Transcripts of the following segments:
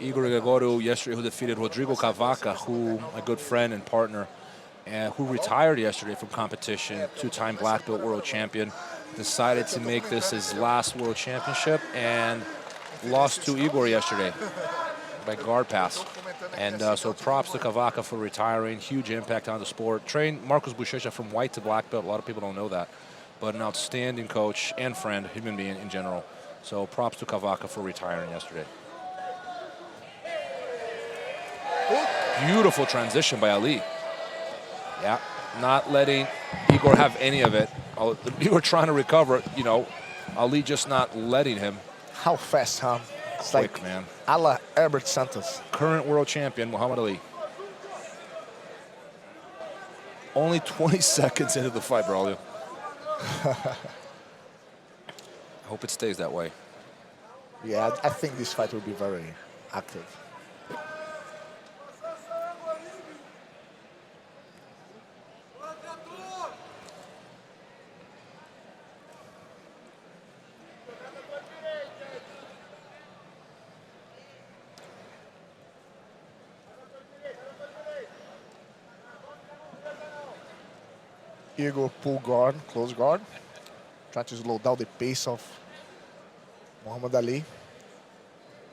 Igor yesterday, who defeated Rodrigo Cavaca, who a good friend and partner, and who retired yesterday from competition, two-time black belt world champion, decided to make this his last world championship and lost to Igor yesterday by guard pass. And so props to Cavaca for retiring. Huge impact on the sport. Trained Marcos Buchecha from white to black belt. A lot of people don't know that. But an outstanding coach and friend, human being in general. So props to Cavaca for retiring yesterday. Beautiful transition by Ali. Yeah, not letting Igor have any of it. Igor trying to recover, you know, Ali just not letting him. How fast, huh? It's Quick, like man. A la Herbert Santos. Current world champion, Mahamed Aly. Only 20 seconds into the fight, Braulio. I hope it stays that way. Yeah, I think this fight will be very active. Igor pull guard, close guard. Try to slow down the pace of Mahamed Aly.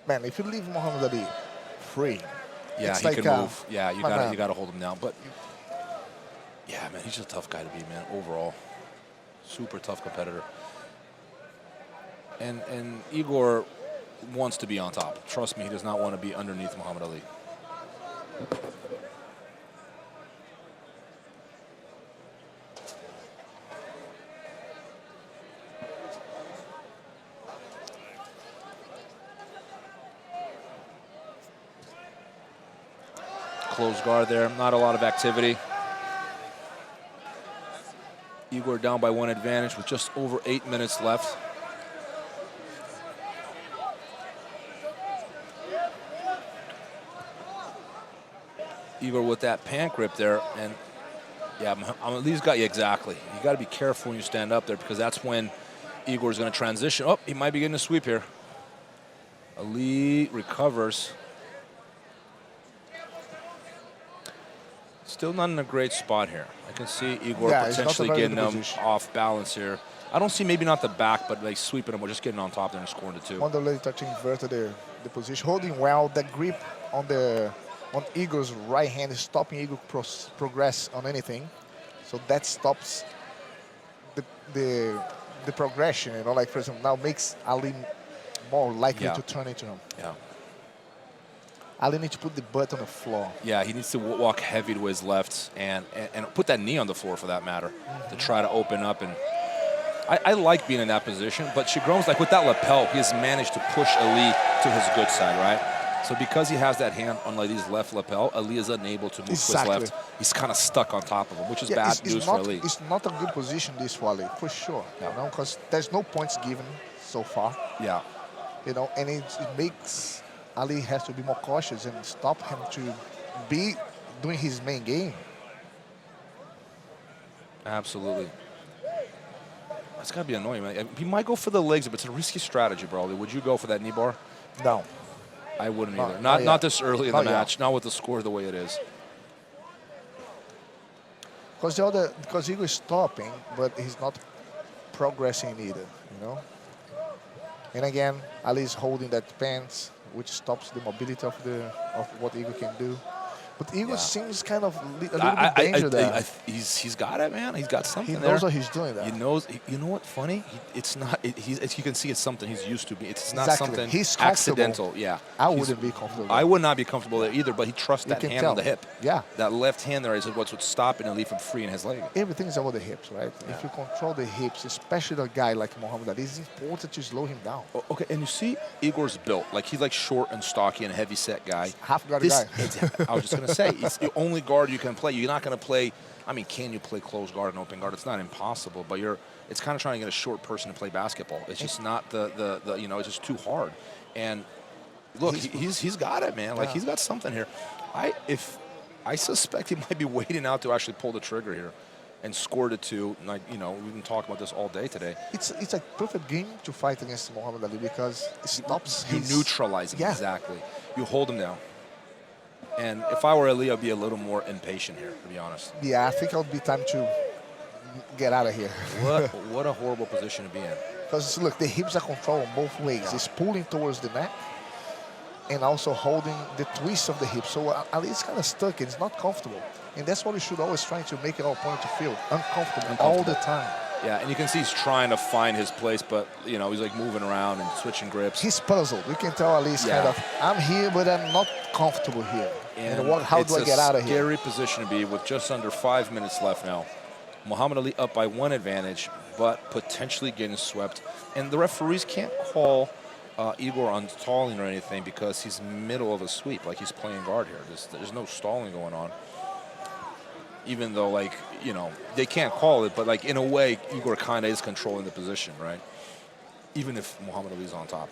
Man, if you leave Mahamed Aly free, yeah, it's he like can move. Yeah, you man. gotta hold him down. But yeah, man, he's a tough guy to beat, man. Overall, super tough competitor. And Igor wants to be on top. Trust me, he does not want to be underneath Mahamed Aly. Close guard there, not a lot of activity. Igor down by one advantage with just over 8 minutes left. Igor with that pant grip there, and yeah, Ali's got you exactly. You got to be careful when you stand up there because that's when Igor's going to transition. Oh, he might be getting a sweep here. Ali recovers. Still not in a great spot here. I can see Igor potentially getting him off balance here. I don't see maybe not the back, but like sweeping him or just getting on top there and scoring the two. Wanderlei to invert the position, holding well. The grip on Igor's right hand is stopping Igor progress on anything. So that stops the progression. You know, like for example, now makes Ali more likely to turn into him. Yeah. Ali needs to put the butt on the floor. Yeah, he needs to walk heavy to his left and put that knee on the floor for that matter to try to open up. And I like being in that position, but Chigron's like with that lapel, he has managed to push Ali to his good side, right? So because he has that hand on Ali's left lapel, Ali is unable to move to his left. He's kind of stuck on top of him, which is bad news for Ali. It's not a good position, this for Ali, for sure. Yeah. You know, because there's no points given so far. Yeah. You know, and it makes Ali has to be more cautious and stop him to be doing his main game. Absolutely. That's got to be annoying, man. He might go for the legs, but it's a risky strategy, bro. Would you go for that knee bar? No. I wouldn't either. Not this early in the match. Not with the score the way it is. Because Igor is stopping, but he's not progressing either, you know? And again, Ali is holding that pants, which stops the mobility of what Igor can do. But Igor seems kind of a little bit danger there. He's got it, man. He's got something there. He knows what he's doing there. He knows. You know what? Funny. It's not. You can see it's something he's used to. It's not something accidental. Yeah. I wouldn't be comfortable. I would not be comfortable there either. But he trusts that hand on the hip. Yeah. That left hand there is what's stopping Ali from freeing his leg. Everything is about the hips, right? Yeah. If you control the hips, especially a guy like Mahamed Aly, it's important to slow him down. Okay, and you see Igor's built like he's like short and stocky and a heavy set guy. Half guard guy. I was just gonna say it's the only guard you can play. You're not going to play. I mean, can you play close guard and open guard? It's not impossible, but it's kind of trying to get a short person to play basketball. It's just not the you know, it's just too hard. And look, he's got it, man. Like he's got something here. I suspect he might be waiting out to actually pull the trigger here. and scored it to, like, you know, we've been talking about this all day today. It's a perfect game to fight against Mahamed Aly because it stops You his... neutralize him, exactly. You hold him down. And if I were Ali, I'd be a little more impatient here, to be honest. Yeah, I think it would be time to get out of here. What a horrible position to be in. Because look, the hips are controlled both ways. Yeah. It's pulling towards the neck and also holding the twist of the hip. So Ali is kind of stuck and it's not comfortable. And that's what we should always try to make our opponent to feel uncomfortable all the time. Yeah, and you can see he's trying to find his place, but, you know, he's like moving around and switching grips. He's puzzled. You can tell Ali is kind of, I'm here, but I'm not comfortable here. And how do I get out of here? It's a scary position to be with just under 5 minutes left now. Mahamed Aly up by 1 advantage, but potentially getting swept. And the referees can't call Igor on stalling or anything because he's middle of a sweep, like he's playing guard here. There's no stalling going on. Even though, like, you know, they can't call it, but, like, in a way, Igor kind of is controlling the position, right? Even if Mahamed Aly's on top.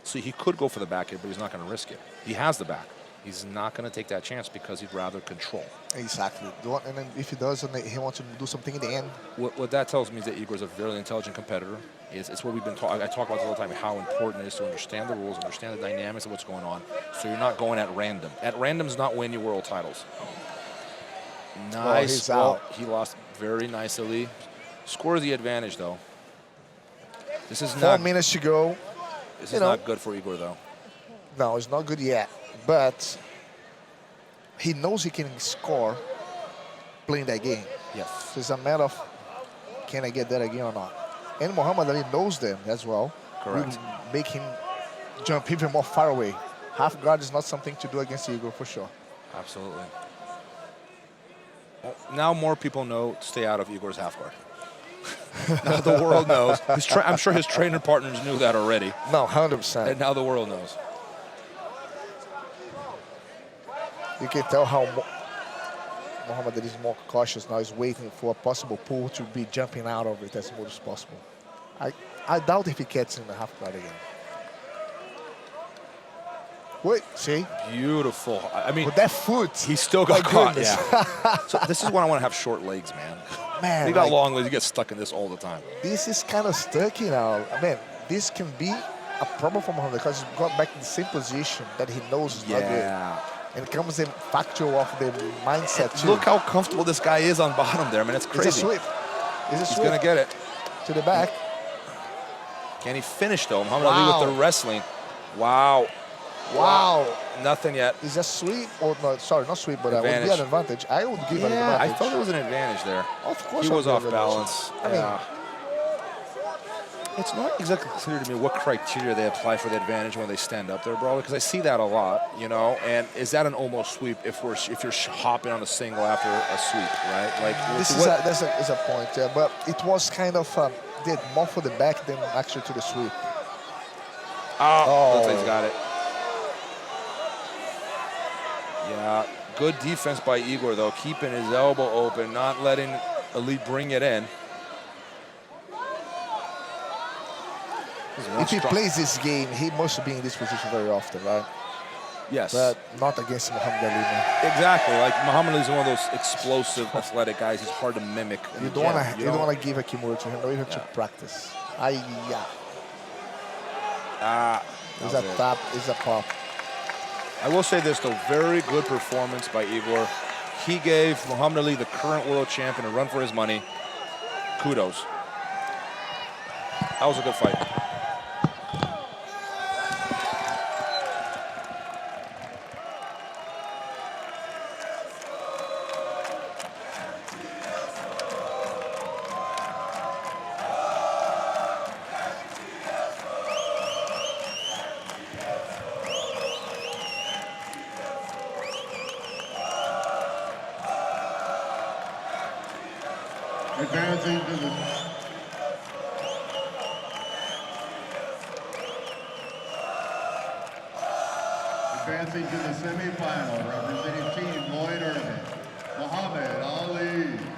So he could go for the back here, but he's not going to risk it. He has the back. He's not going to take that chance because he'd rather control. Exactly. And then if he does, he wants to do something in the end. What that tells me is that Igor's a very intelligent competitor. It's what we've been talking. I talk about this all the time, how important it is to understand the rules, understand the dynamics of what's going on, so you're not going at random. At random does not win you world titles. Nice. He's out. He lost very nicely. Scores the advantage, though. This is 4 minutes to go. This is not good for Igor, though. No, it's not good yet. But he knows he can score playing that game. Yes. So it's a matter of, can I get that again or not? And Mahamed Aly knows them as well. Correct. Will make him jump even more far away. Half guard is not something to do against Igor for sure. Absolutely. Well, now more people know to stay out of Igor's half guard. Now the world knows. I'm sure his trainer partners knew that already. No, 100%. And now the world knows. You can tell how Mahamed Aly is more cautious now. He's waiting for a possible pull to be jumping out of it as much as possible. I doubt if he gets in the half guard again. Wait, see? Beautiful. I mean, with that foot, he still got caught. Goodness. Yeah. So this is when I want to have short legs, man. Man, he got long legs. You get stuck in this all the time. This is kind of stuck, you know. Man, this can be a problem for Mahamed because he got back in the same position that he knows is not good. And it comes in factual of the mindset too. Look how comfortable this guy is on bottom there, man. It's crazy. It's a sweep. He's going to get it. To the back. Can he finish, though? Mahamed Aly with the wrestling. Wow. Wow. Nothing yet. Is that sweep? Or no, sorry, not sweep, but it would be an advantage. I would give an advantage. I thought it was an advantage there. Of course. He was off balance. I mean, it's not exactly clear to me what criteria they apply for the advantage when they stand up there, bro, because I see that a lot, you know. And is that an almost sweep if you're hopping on a single after a sweep, right? Like this is a point, but it was kind of did more for the back than actually to the sweep. Oh, looks like he's got it. Yeah, good defense by Igor, though, keeping his elbow open, not letting Ali bring it in. If he plays this game, he must be in this position very often, right? Yes. But not against Mahamed Aly, man. Exactly. Like, Mahamed Aly is one of those explosive, athletic guys. He's hard to mimic. You don't want to give a Kimura to him, or even to practice. It's a tap, it's a pop. I will say this, though, very good performance by Igor. He gave Mahamed Aly, the current world champion, a run for his money. Kudos. That was a good fight. Advancing to the semifinal, representing Team Lloyd Irvin, Mahamed Aly.